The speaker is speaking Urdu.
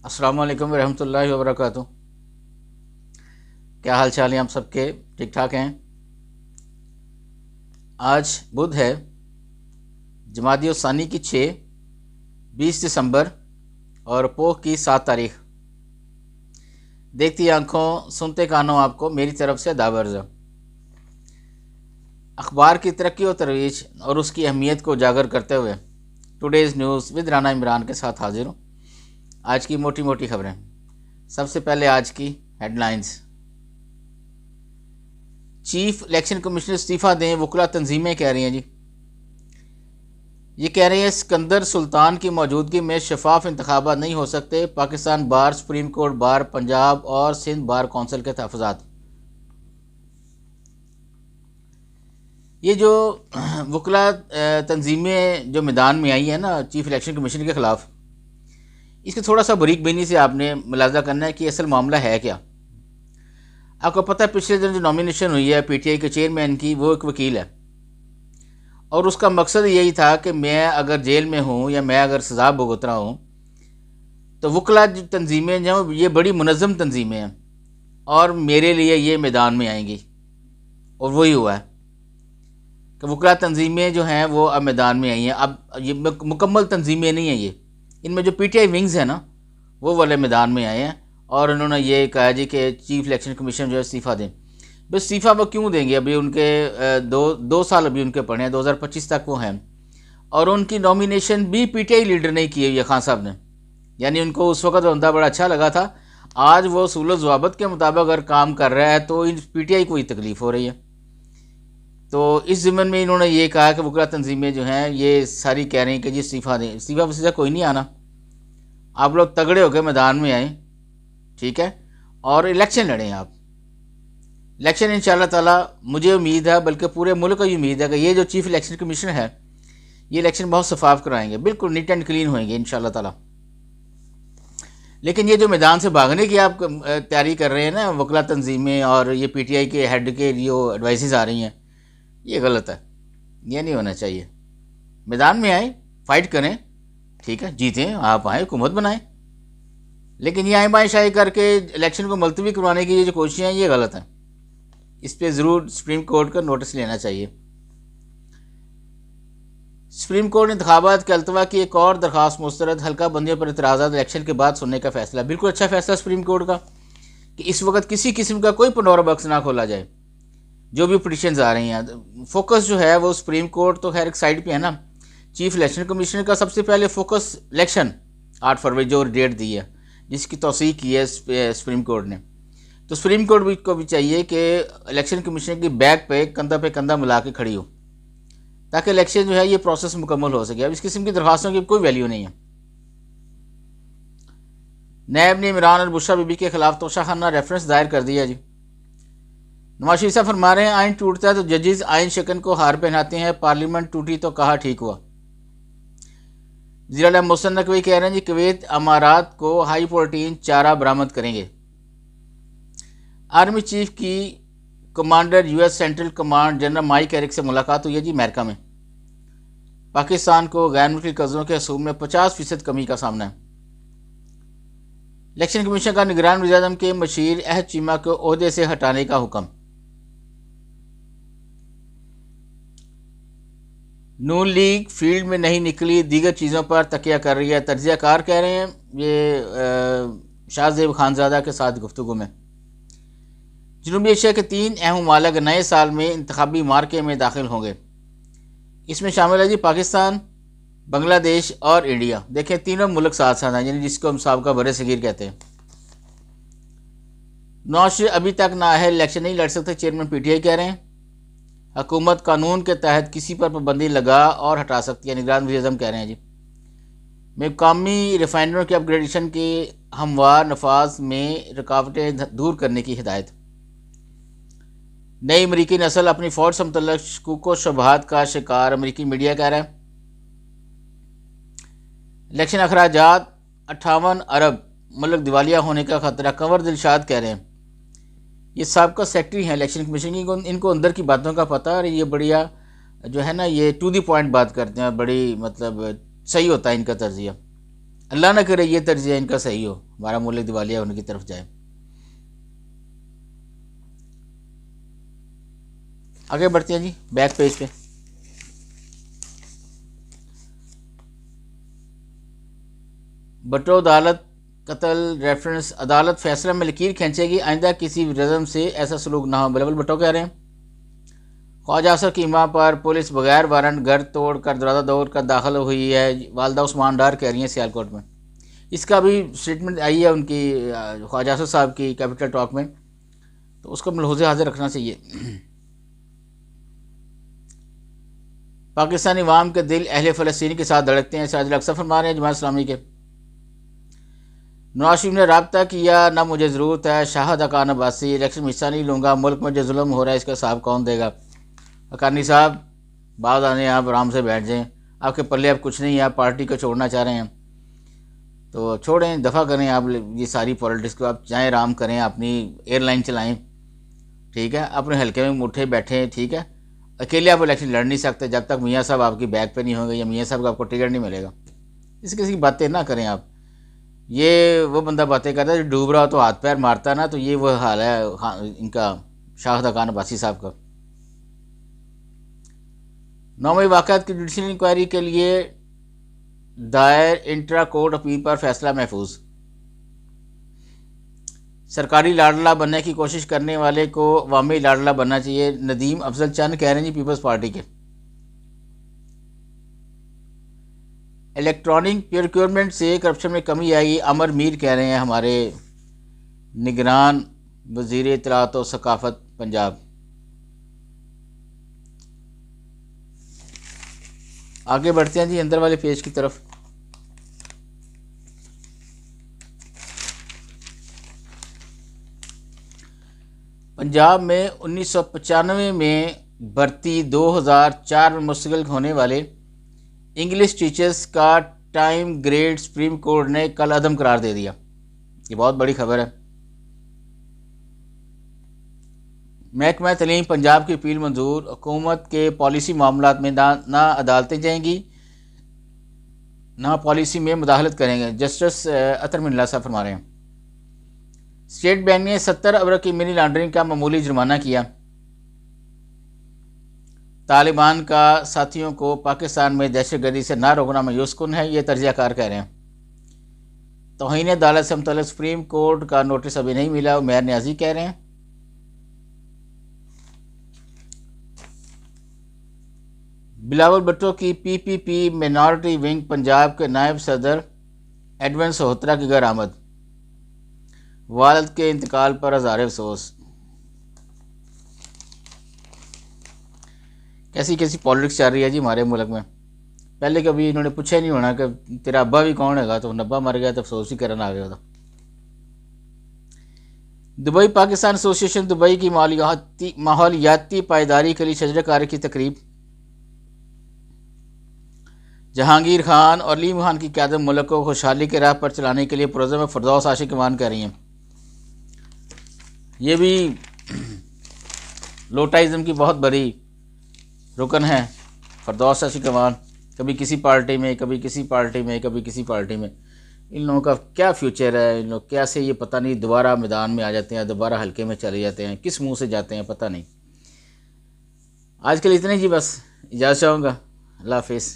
السلام علیکم ورحمۃ اللہ وبرکاتہ۔ کیا حال چال ہیں آپ سب کے؟ ٹھیک ٹھاک ہیں؟ آج بدھ ہے، جمادی الثانی کی 20 دسمبر اور پوہ کی 7 تاریخ۔ دیکھتی آنکھوں سنتے کانوں آپ کو میری طرف سے دعوت۔ اخبار کی ترقی و ترویج اور اس کی اہمیت کو اجاگر کرتے ہوئے today's news with Rana Imran کے ساتھ حاضر ہوں۔ آج کی موٹی موٹی خبریں۔ سب سے پہلے آج کی headlines. Chief election commissioner استعفیٰ دیں، وکلا تنظیمیں کہہ رہی ہیں جی۔ یہ کہہ رہے ہیں سکندر سلطان کی موجودگی میں شفاف انتخابات نہیں ہو سکتے۔ پاکستان بار، سپریم کورٹ بار، پنجاب اور سندھ بار کونسل کے تحفظات۔ یہ جو وکلا تنظیمیں جو میدان میں آئی ہیں نا چیف الیکشن کمیشن کے خلاف، اس کے تھوڑا سا باریک بینی سے آپ نے ملاحظہ کرنا ہے کہ اصل معاملہ ہے کیا۔ آپ کو پتہ ہے پچھلے دن جو نامینیشن ہوئی ہے پی ٹی آئی کے چیئرمین کی، وہ ایک وکیل ہے، اور اس کا مقصد یہی تھا کہ میں اگر جیل میں ہوں یا میں اگر سزا بھگت رہا ہوں تو وکلا جو تنظیمیں جو یہ بڑی منظم تنظیمیں ہیں اور میرے لیے یہ میدان میں آئیں گی، اور وہی ہوا ہے کہ وکلا تنظیمیں جو ہیں وہ اب میدان میں آئی ہیں۔ اب یہ مکمل تنظیمیں نہیں ہیں، یہ ان میں جو پی ٹی آئی ونگز ہیں نا وہ والے میدان میں آئے ہیں، اور انہوں نے یہ کہا جی کہ چیف الیکشن کمیشن جو ہے استعفیٰ دیں۔ بس استعفیٰ وہ کیوں دیں گے؟ ابھی ان کے دو سال ابھی ان کے پڑے ہیں، 2025 تک وہ ہیں، اور ان کی نامینیشن بھی پی ٹی آئی لیڈر نے کی ہوئی ہے، خان صاحب نے۔ یعنی ان کو اس وقت بندہ بڑا اچھا لگا تھا، آج وہ اصول و ضوابط کے مطابق اگر کام کر رہا ہے تو پی ٹی آئی کو ہی تکلیف ہو رہی ہے۔ تو اس ضمن میں انہوں نے یہ کہا کہ وکلا تنظیمیں جو ہیں یہ ساری کہہ رہی ہیں کہ جی استعفیٰ دیں۔ استعفیٰ وسیفہ کوئی نہیں آنا، آپ لوگ تگڑے ہو کے میدان میں آئیں، ٹھیک ہے، اور الیکشن لڑیں۔ آپ الیکشن انشاءاللہ تعالیٰ مجھے امید ہے، بلکہ پورے ملک کو یہ امید ہے کہ یہ جو چیف الیکشن کمیشن ہے یہ الیکشن بہت شفاف کرائیں گے، بالکل نیٹ اینڈ کلین ہوئیں گے انشاءاللہ تعالیٰ۔ لیکن یہ جو میدان سے بھاگنے کی آپ تیاری کر رہے ہیں نا وکلا تنظیمیں، اور یہ پی ٹی آئی کے ہیڈ کے جو ایڈوائسز آ رہی ہیں، یہ غلط ہے، یہ نہیں ہونا چاہیے۔ میدان میں آئیں، فائٹ کریں، ٹھیک ہے، جیتیں، آپ آئیں، حکومت بنائیں، لیکن یہ آئیں بائیں شاہی کر کے الیکشن کو ملتوی کروانے کی یہ جو کوششیں ہیں یہ غلط ہیں۔ اس پہ ضرور سپریم کورٹ کا نوٹس لینا چاہیے۔ سپریم کورٹ نے انتخابات کے التوا کی ایک اور درخواست مسترد، حلقہ بندیوں پر اعتراضات الیکشن کے بعد سننے کا فیصلہ۔ بالکل اچھا فیصلہ سپریم کورٹ کا کہ اس وقت کسی قسم کا کوئی پنڈورا باکس نہ کھولا جائے۔ جو بھی پٹیشنز آ رہی ہیں، فوکس جو ہے وہ سپریم کورٹ تو خیر ایک سائڈ پہ ہے نا، چیف الیکشن کمیشنر کا سب سے پہلے فوکس الیکشن 8 فروری جو ڈیٹ دی ہے، جس کی توثیق کی ہے سپریم کورٹ نے، تو سپریم کورٹ کو بھی چاہیے کہ الیکشن کمیشن کی بیک پہ کندھا ملا کے کھڑی ہو، تاکہ الیکشن جو ہے یہ پروسیس مکمل ہو سکے۔ اب اس قسم کی درخواستوں کی کوئی ویلیو نہیں ہے۔ نیب نے عمران اور بشرا بی بی کے خلاف توشہ خانہ ریفرنس دائر کر دیا جی۔ نواز شریف صاحب فرما رہے ہیں آئین ٹوٹتا ہے تو ججز آئین شکن کو ہار پہناتے ہیں، پارلیمنٹ ٹوٹی تو کہا ٹھیک ہوا۔ وزیر اعلیٰ محسن نقوی کہہ رہے ہیں جی کویت امارات کو ہائی پروٹین چارہ برآمد کریں گے۔ آرمی چیف کی commander U S central command general Mike Erik سے ملاقات ہوئی ہے جی امریکہ میں۔ پاکستان کو غیر ملکی قرضوں کے حصول میں 50% کمی کا سامنا ہے۔ الیکشن کمیشن کا نگران وزیر اعظم کے مشیر عہد چیمہ کو عہدے سے ہٹانے کا حکم۔ نون لیگ فیلڈ میں نہیں نکلی، دیگر چیزوں پر تکیہ کر رہی ہے، تجزیہ کار کہہ رہے ہیں یہ شاہ زیب خانزادہ کے ساتھ گفتگو میں۔ جنوبی ایشیا کے 3 اہم ممالک نئے سال میں انتخابی مارکے میں داخل ہوں گے۔ اس میں شامل ہے جی پاکستان، بنگلہ دیش اور انڈیا۔ دیکھیں تینوں ملک ساتھ ساتھ ہیں، یعنی جس کو ہم سابقہ بر صغیر کہتے ہیں۔ نواز شریف ابھی تک نااہل الیکشن نہیں لڑ سکتے، چیئرمین پی ٹی آئی کہہ رہے ہیں۔ حکومت قانون کے تحت کسی پر پابندی لگا اور ہٹا سکتی ہے، نگران وزیر اعظم کہہ رہے ہیں جی۔ مقامی ریفائنریوں کے اپ گریڈیشن کے ہموار نفاذ میں رکاوٹیں دور کرنے کی ہدایت۔ نئی امریکی نسل اپنی فوج سے متعلق شکوک و شبہات کا شکار، امریکی میڈیا کہہ رہا ہے۔ الیکشن اخراجات 58 ارب، ملک دیوالیہ ہونے کا خطرہ، کنور دلشاد کہہ رہے ہیں۔ یہ سابقہ سیکٹری ہیں الیکشن کمیشن کی، ان کو اندر کی باتوں کا پتہ، اور یہ بڑھیا جو ہے نا یہ ٹو دی پوائنٹ بات کرتے ہیں، بڑی مطلب صحیح ہوتا ہے ان کا تجزیہ۔ اللہ نہ کرے یہ تجزیہ ان کا صحیح ہو، ہمارا ملک دیوالیہ ہونے کی طرف جائے۔ آگے بڑھتے ہیں جی بیک پیج پہ۔ بٹو عدالت قتل ریفرنس، عدالت فیصلہ میں لکیر کھینچے گی، آئندہ کسی رزم سے ایسا سلوک نہ ہو، بلبل بھٹو کہہ رہے ہیں۔ خواجہ اثر کی ماں پر پولیس بغیر وارنٹ گھر توڑ کر دروازہ توڑ کر داخل ہوئی ہے، والدہ عثمان ڈار کہہ رہی ہیں سیالکوٹ میں۔ اس کا بھی اسٹیٹمنٹ آئی ہے ان کی خواجہ اثر صاحب کی کیپٹل ٹاک میں، تو اس کو ملحوظ حاضر رکھنا چاہیے۔ پاکستانی عوام کے دل اہل فلسطین کے ساتھ دھڑکتے ہیں، سراج الاقصی فرما رہے ہیں جماعت اسلامی کے۔ نواز شریف نے رابطہ کیا، نہ مجھے ضرورت ہے، شاہد حقان عباسی، الیکشن میں حصہ نہیں لوں گا، ملک میں جو ظلم ہو رہا ہے اس کا حساب کون دے گا؟ حقانی صاحب بعد آنے آپ آرام سے بیٹھ جائیں، آپ کے پلے اب کچھ نہیں ہے، آپ پارٹی کو چھوڑنا چاہ رہے ہیں تو چھوڑیں، دفع کریں آپ یہ ساری پولیٹکس کو، آپ جائیں آرام کریں، اپنی ایئر لائن چلائیں، ٹھیک ہے، اپنے حلقے میں اٹھے بیٹھیں، ٹھیک ہے۔ اکیلے آپ الیکشن لڑ نہیں سکتے جب تک میاں صاحب آپ کی بیک پہ نہیں ہوں گے یا میاں صاحب کو آپ کو ٹکٹ نہیں ملے گا۔ اس قسم کی باتیں نہ کریں آپ، یہ وہ بندہ باتیں کرتا ہے جو ڈوب رہا ہو تو ہاتھ پیر مارتا نا، تو یہ وہ حال ہے ان کا شاہد حقان عباسی صاحب کا۔ 9 واقعات کی جوڈیشل انکوائری کے لیے دائر انٹرا کورٹ اپیل پر فیصلہ محفوظ۔ سرکاری لاڈلا بننے کی کوشش کرنے والے کو عوامی لاڈلا بننا چاہیے، ندیم افضل چند کہہ رہے ہیں جی پیپلز پارٹی کے۔ الیکٹرانک پروکیورمنٹ سے کرپشن میں کمی آئی، امر میر کہہ رہے ہیں ہمارے نگران وزیر اطلاعات و ثقافت پنجاب۔ آگے بڑھتے ہیں جی اندر والے پیج کی طرف۔ پنجاب میں 1995 میں بھرتی، 2004 میں مستقل ہونے والے انگلش ٹیچرز کا ٹائم گریڈ سپریم کورٹ نے کل عدم قرار دے دیا۔ یہ بہت بڑی خبر ہے۔ محکمہ تعلیم پنجاب کی اپیل منظور، حکومت کے پالیسی معاملات میں نہ عدالتیں جائیں گی نہ پالیسی میں مداخلت کریں گے، جسٹس عطر من اللہ صاحب فرما رہے ہیں۔ اسٹیٹ بینک نے 70 ارب کی منی لانڈرنگ کا معمولی جرمانہ کیا۔ طالبان کا ساتھیوں کو پاکستان میں دہشت گردی سے نہ روکنا مایوس کن ہے، یہ تجزیہ کار کہہ رہے ہیں۔ توہین عدالت سے متعلق سپریم کورٹ کا نوٹس ابھی نہیں ملا، عمیر نیازی کہہ رہے ہیں۔ بلاول بھٹو کی پی پی پی مائنارٹی ونگ پنجاب کے نائب صدر ایڈون سہوترا کی گھر آمد، والد کے انتقال پر اظہار افسوس۔ کیسی کیسی پالیٹکس چل رہی ہے جی ہمارے ملک میں، پہلے کبھی انہوں نے پوچھا نہیں ہونا کہ تیرا ابا بھی کون ہے گا، تو ابا مر گیا تو افسوس ہی کرنا آ گیا تھا۔ دبئی پاکستان ایسوسی ایشن دبئی کی ماحولیاتی پائیداری کے لیے شجرہ کاری کی تقریب۔ جہانگیر خان اور علیم خان کی قیادت ملک کو خوشحالی کے راہ پر چلانے کے لیے پروزم فردوس عاشق امان کر رہی ہیں۔ یہ بھی لوٹائزم کی بہت بڑی رکن ہے، فردوس عاشق امان، کبھی کسی پارٹی میں، کبھی کسی پارٹی میں، کبھی کسی پارٹی میں۔ ان لوگوں کا کیا فیوچر ہے، ان لوگ کیسے یہ پتہ نہیں دوبارہ میدان میں آ جاتے ہیں، دوبارہ حلقے میں چلے جاتے ہیں، کس منہ سے جاتے ہیں پتہ نہیں۔ آج کل اتنے جی، بس اجازت چاہوں گا، اللہ حافظ۔